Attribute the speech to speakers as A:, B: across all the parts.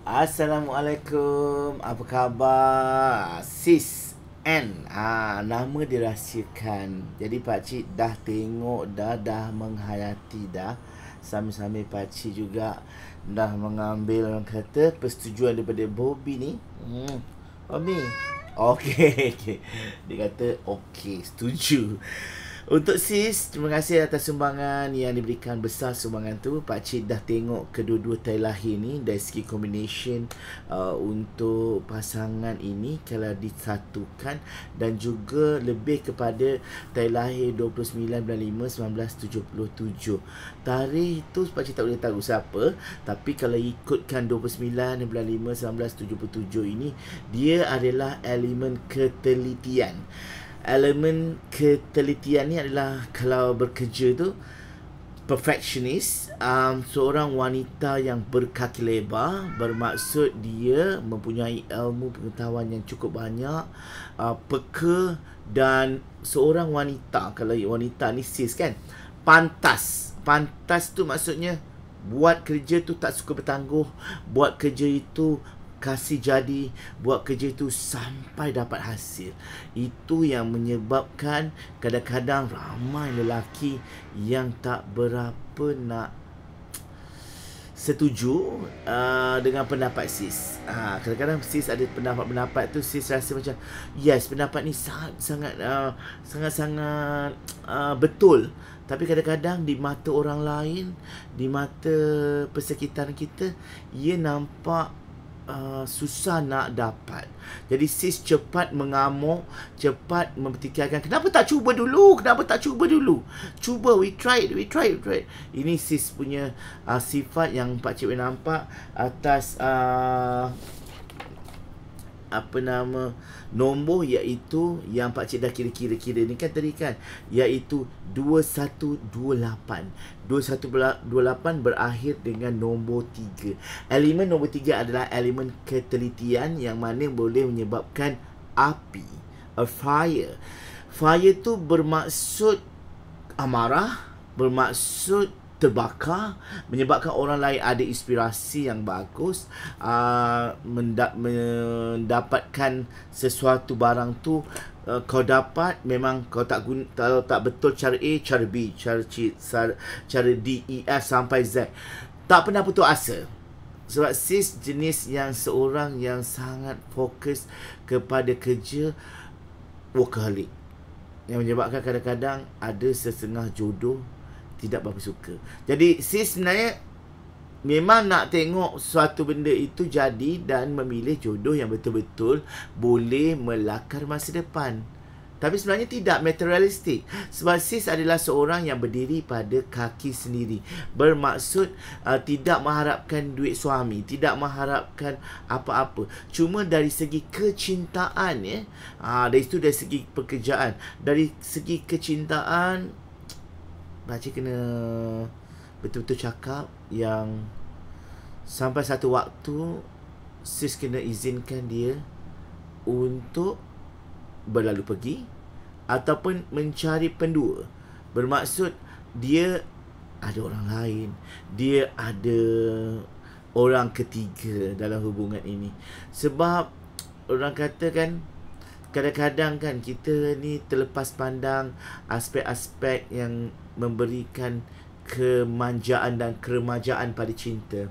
A: Assalamualaikum. Apa khabar? Sis N. Nama dirahsiakan. Jadi pakcik dah tengok dah menghayati dah. Sambil-sambil pakcik juga dah mengambil orang kata persetujuan daripada Bobby ni. Bobby. Okey, okey. Dia kata okey, setuju. Untuk sis, terima kasih atas sumbangan yang diberikan, besar sumbangan tu. Pakcik dah tengok kedua-dua tayar lahir ni dari segi combination untuk pasangan ini kalau disatukan, dan juga lebih kepada tayar lahir 29 bulan 5 1977. Tarikh tu pakcik tak boleh tahu siapa, tapi kalau ikutkan 29 bulan 5 1977 ini, dia adalah elemen ketelitian. Elemen ketelitian ni adalah kalau bekerja tu perfectionist, seorang wanita yang berkaki lebar, bermaksud dia mempunyai ilmu pengetahuan yang cukup banyak, peka, dan seorang wanita, kalau wanita ni sis kan, pantas tu maksudnya buat kerja tu tak suka bertangguh, buat kerja itu kasih jadi, buat kerja itu sampai dapat hasil. Itu yang menyebabkan kadang-kadang ramai lelaki yang tak berapa nak setuju dengan pendapat sis. Kadang-kadang sis ada pendapat-pendapat tu sis rasa macam yes, pendapat ni sangat betul. Tapi kadang-kadang di mata orang lain, di mata persekitar kita, ia nampak susah nak dapat. Jadi sis cepat mengamuk, cepat mempertikaikan, kenapa tak cuba dulu, cuba, we tried. Ini sis punya sifat yang pakcik boleh nampak atas nombor, iaitu yang pakcik dah kira ni kan tadi kan, iaitu 2128. 2128 berakhir dengan nombor 3. Elemen nombor 3 adalah elemen ketelitian, yang mana boleh menyebabkan api, a fire. Fire tu bermaksud amarah, bermaksud terbakar, menyebabkan orang lain ada inspirasi yang bagus, mendapatkan sesuatu barang tu, kau dapat, memang kau tak guna, kalau tak betul cara A, cara B, cara C, cara D, E, F sampai Z, tak pernah putus asa. Sebab sis jenis yang seorang yang sangat fokus kepada kerja, workaholic, yang menyebabkan kadang-kadang ada setengah jodoh tidak berapa suka. Jadi sis sebenarnya memang nak tengok suatu benda itu jadi dan memilih jodoh yang betul-betul boleh melakar masa depan. Tapi sebenarnya tidak materialistik. Sebab sis adalah seorang yang berdiri pada kaki sendiri. Bermaksud tidak mengharapkan duit suami, tidak mengharapkan apa-apa. Cuma dari segi kecintaan, dari itu dari segi pekerjaan, dari segi kecintaan, pakcik kena betul-betul cakap yang sampai satu waktu sis kena izinkan dia untuk berlalu pergi ataupun mencari pendua. Bermaksud dia ada orang lain, dia ada orang ketiga dalam hubungan ini. Sebab orang kata kan, kadang-kadang kan kita ni terlepas pandang aspek-aspek yang memberikan kemanjaan dan keremajaan pada cinta.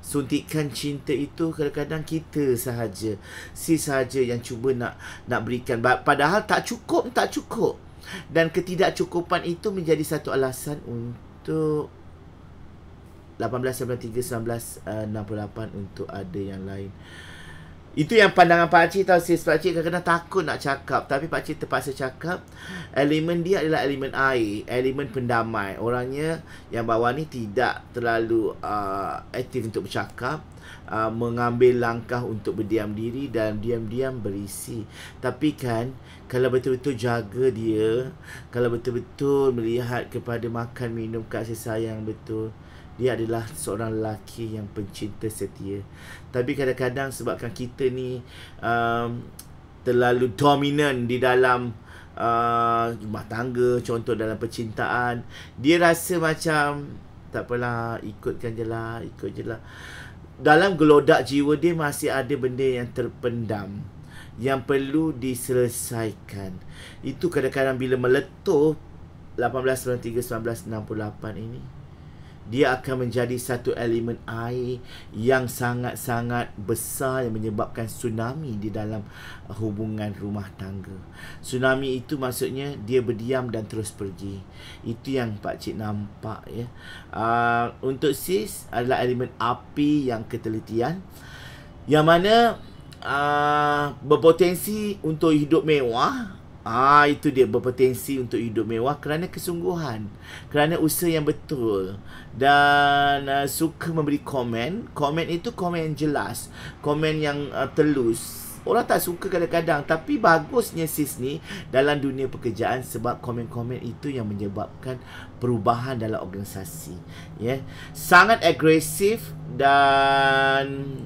A: Suntikan cinta itu kadang-kadang kita sahaja, sahaja yang cuba nak berikan, padahal tak cukup. Dan ketidakcukupan itu menjadi satu alasan untuk 1893 1968 untuk ada yang lain. Itu yang pandangan pakcik tau sis. Pakcik kadang-kadang takut nak cakap, tapi pakcik terpaksa cakap. Elemen dia adalah elemen air, elemen pendamai. Orangnya yang bawah ni tidak terlalu aktif untuk bercakap, mengambil langkah untuk berdiam diri dan diam-diam berisi. Tapi kan, kalau betul-betul jaga dia, kalau betul-betul melihat kepada makan minum, kasih sayang betul, dia adalah seorang lelaki yang pencinta setia. Tapi kadang-kadang sebabkan kita ni terlalu dominan di dalam rumah tangga, contoh dalam percintaan, dia rasa macam tak apalah, ikut je lah. dalam gelodak jiwa dia masih ada benda yang terpendam yang perlu diselesaikan. Itu kadang-kadang bila meletup 1893-1968 ini, dia akan menjadi satu elemen air yang sangat-sangat besar yang menyebabkan tsunami di dalam hubungan rumah tangga. Tsunami itu maksudnya dia berdiam dan terus pergi. Itu yang pakcik nampak ya. Untuk sis adalah elemen api yang ketelitian, yang mana berpotensi untuk hidup mewah. Itu dia, berpotensi untuk hidup mewah kerana kesungguhan, kerana usaha yang betul, dan suka memberi komen. Komen itu komen yang jelas, komen yang telus. Orang tak suka kadang-kadang, tapi bagusnya sis ni dalam dunia pekerjaan sebab komen-komen itu yang menyebabkan perubahan dalam organisasi. Ya, sangat agresif dan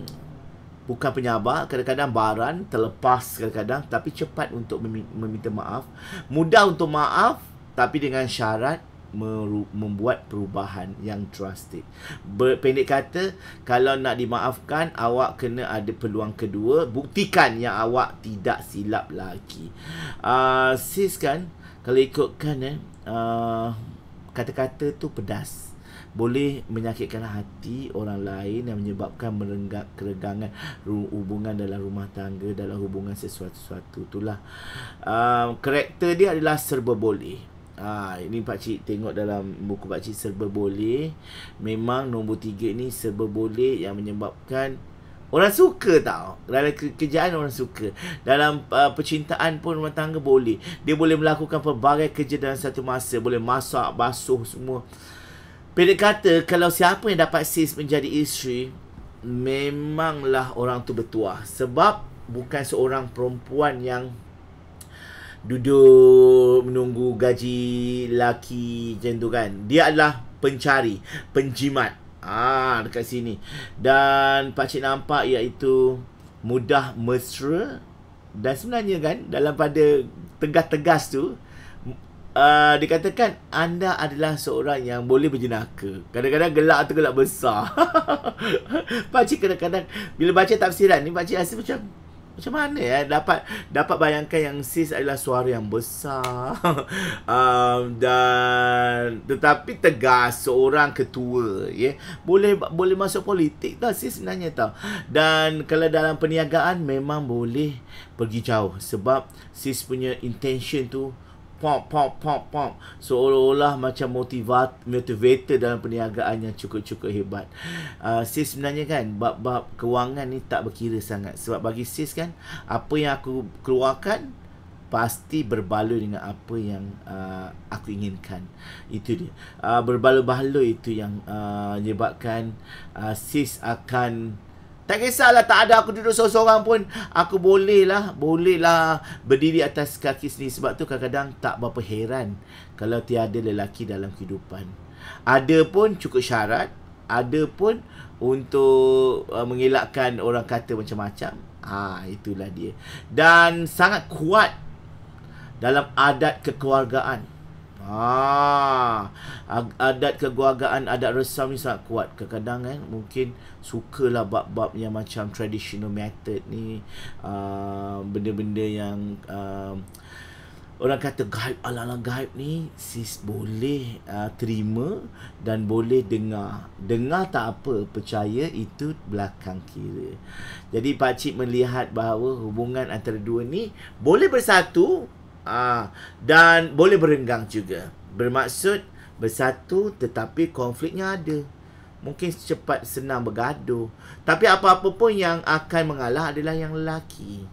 A: bukan penyabar, kadang-kadang baran, terlepas kadang-kadang, tapi cepat untuk meminta maaf. Mudah untuk maaf, tapi dengan syarat membuat perubahan yang drastik. Pendek kata, kalau nak dimaafkan, awak kena ada peluang kedua. Buktikan yang awak tidak silap lagi. Sis kan, kalau ikutkan kata-kata tu pedas, boleh menyakitkan hati orang lain dan menyebabkan keregangan hubungan dalam rumah tangga, dalam hubungan sesuatu-sesuatu. Itulah karakter dia adalah serba boleh. Ini pakcik tengok dalam buku pakcik, serba boleh. Memang nombor 3 ni serba boleh yang menyebabkan orang suka tau. Dalam kerjaan orang suka. Dalam percintaan pun rumah tangga boleh. Dia boleh melakukan pelbagai kerja dalam satu masa. Boleh masak, basuh semua. Pendek kata, kalau siapa yang dapat sis menjadi isteri, memanglah orang tu bertuah. Sebab bukan seorang perempuan yang duduk menunggu gaji laki macam tu kan. Dia adalah pencari, penjimat. Dekat sini. Dan pakcik nampak iaitu mudah mesra. Dan sebenarnya kan, dalam pada tegas-tegas tu, dikatakan anda adalah seorang yang boleh berjenaka. Kadang-kadang gelak tu gelak besar. Pakcik kadang-kadang bila baca tafsiran ni, pakcik rasa macam mana ya, dapat bayangkan yang sis adalah suara yang besar. Dan tetapi tegas, seorang ketua ya. Boleh masuk politik tau sis sebenarnya tau. Dan kalau dalam perniagaan memang boleh pergi jauh sebab sis punya intention tu pop. Seolah-olah macam motivator dalam perniagaan yang cukup hebat. Sis sebenarnya kan, bab kewangan ni tak berkira sangat. Sebab bagi sis kan, apa yang aku keluarkan pasti berbaloi dengan apa yang aku inginkan. Itu dia. Berbaloi-baloi itu yang menyebabkan sis akan, tak kisahlah tak ada aku duduk seorang-seorang pun, aku bolehlah berdiri atas kaki sendiri. Sebab tu kadang-kadang tak berapa heran kalau tiada lelaki dalam kehidupan. Ada pun cukup syarat, ada pun untuk mengelakkan orang kata macam-macam. Itulah dia. Dan sangat kuat dalam adat kekeluargaan. Adat kekeluargaan, adat resam ni sangat kuat. Kadang-kadang kan mungkin sukalah bab-bab yang macam traditional method ni, benda-benda yang orang kata gaib, ala-ala gaib ni, sis boleh terima dan boleh dengar. Dengar tak apa, percaya itu belakang kira. Jadi pakcik melihat bahawa hubungan antara dua ni boleh bersatu, dan boleh berenggang juga. Bermaksud bersatu tetapi konfliknya ada. Mungkin cepat senang bergaduh. Tapi apa-apa pun yang akan mengalah adalah yang lelaki.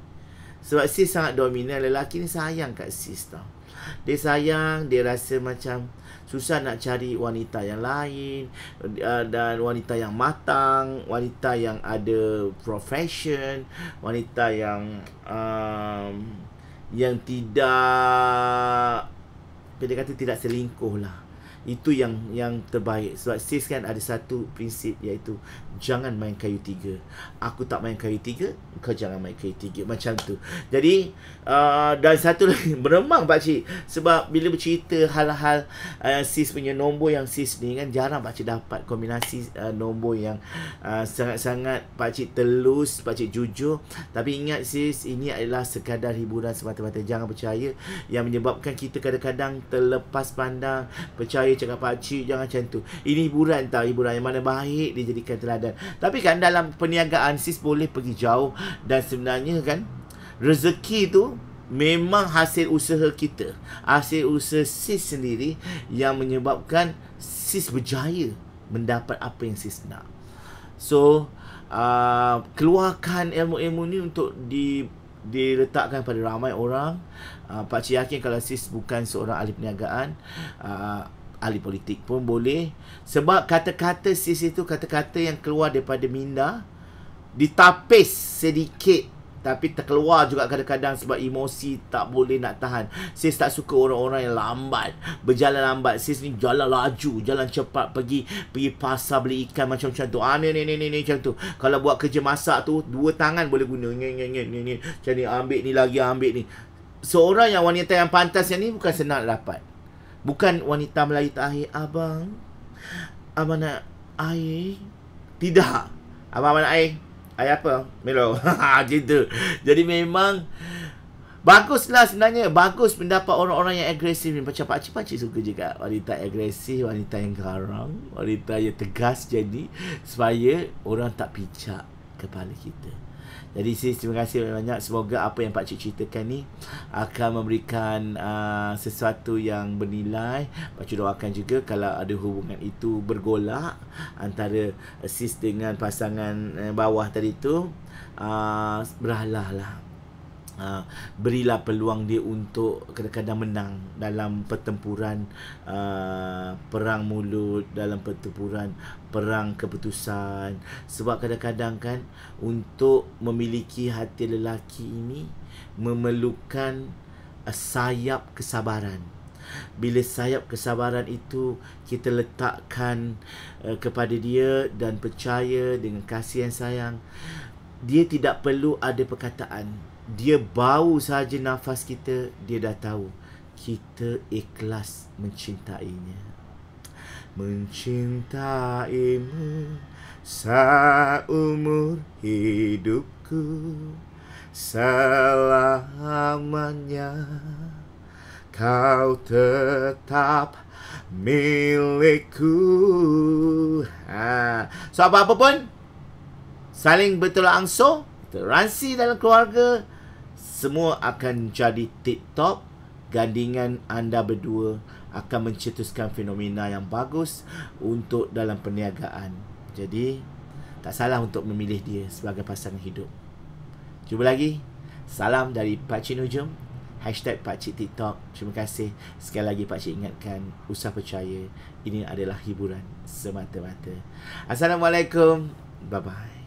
A: Sebab sis sangat dominan. Lelaki ni sayang kat sis tau. Dia sayang, dia rasa macam susah nak cari wanita yang lain, dan wanita yang matang, wanita yang ada profession, wanita yang tidak, pendek kata tidak selingkuh lah. Itu yang terbaik. Sebab sis kan ada satu prinsip, iaitu jangan main kayu tiga. Aku tak main kayu tiga, kau jangan main kayu tiga. Macam tu. Jadi dan satu lagi, meremang pakcik. Sebab bila bercerita hal-hal sis punya nombor yang sis ni kan, jarang pakcik dapat kombinasi nombor yang sangat-sangat pakcik telus, pakcik jujur. Tapi ingat sis, ini adalah sekadar hiburan semata-mata. Jangan percaya yang menyebabkan kita kadang-kadang terlepas pandang. Percaya cakap pakcik, jangan macam tu. Ini hiburan tau, hiburan yang mana baik dijadikan teladan. Tapi kan dalam perniagaan sis boleh pergi jauh. Dan sebenarnya kan, rezeki tu memang hasil usaha kita, hasil usaha sis sendiri yang menyebabkan sis berjaya mendapat apa yang sis nak. So keluarkan ilmu-ilmu ni untuk diletakkan pada ramai orang. Pakcik yakin kalau sis bukan seorang ahli perniagaan, ahli politik pun boleh. Sebab kata-kata sis itu kata-kata yang keluar daripada minda, ditapis sedikit tapi terkeluar juga kadang-kadang sebab emosi tak boleh nak tahan. Sis tak suka orang-orang yang lambat, berjalan lambat. Sis ni jalan laju, jalan cepat, pergi pasar beli ikan macam-macam tu. Ni macam tu. Kalau buat kerja masak tu, 2 tangan boleh guna. Ni. Macam ni, ambil ni lagi, ambil ni. Seorang yang wanita yang pantas yang ni bukan senang nak dapat. Bukan wanita Melayu terakhir, abang nak air. Tidak. Abang nak air. Air apa? Melo. Gitu. Jadi memang baguslah sebenarnya. Bagus mendapat orang-orang yang agresif. Macam pakcik suka juga wanita agresif, wanita yang garang, wanita yang tegas, jadi supaya orang tak pijak kepala kita. Jadi sis, terima kasih banyak. Semoga apa yang pakcik ceritakan ni akan memberikan sesuatu yang bernilai. Pakcik doakan juga kalau ada hubungan itu bergolak antara sis dengan pasangan bawah tadi tu, beralah lah. Berilah peluang dia untuk kadang-kadang menang dalam pertempuran perang mulut, dalam pertempuran perang keputusan. Sebab kadang-kadang kan, untuk memiliki hati lelaki ini memerlukan sayap kesabaran. Bila sayap kesabaran itu kita letakkan kepada dia dan percaya dengan kasih yang sayang, dia tidak perlu ada perkataan. Dia bau saja nafas kita, dia dah tahu kita ikhlas mencintainya. Mencintaimu seumur hidupku, selamanya kau tetap milikku. So apa-apa pun, saling bertolak ansur, toleransi dalam keluarga, semua akan jadi tip-top. Gandingan anda berdua akan mencetuskan fenomena yang bagus untuk dalam perniagaan. Jadi tak salah untuk memilih dia sebagai pasangan hidup. Jumpa lagi. Salam dari Pakcik Nujum, #Pakcik TikTok. Terima kasih. Sekali lagi pakcik ingatkan, usah percaya, ini adalah hiburan semata-mata. Assalamualaikum. Bye-bye.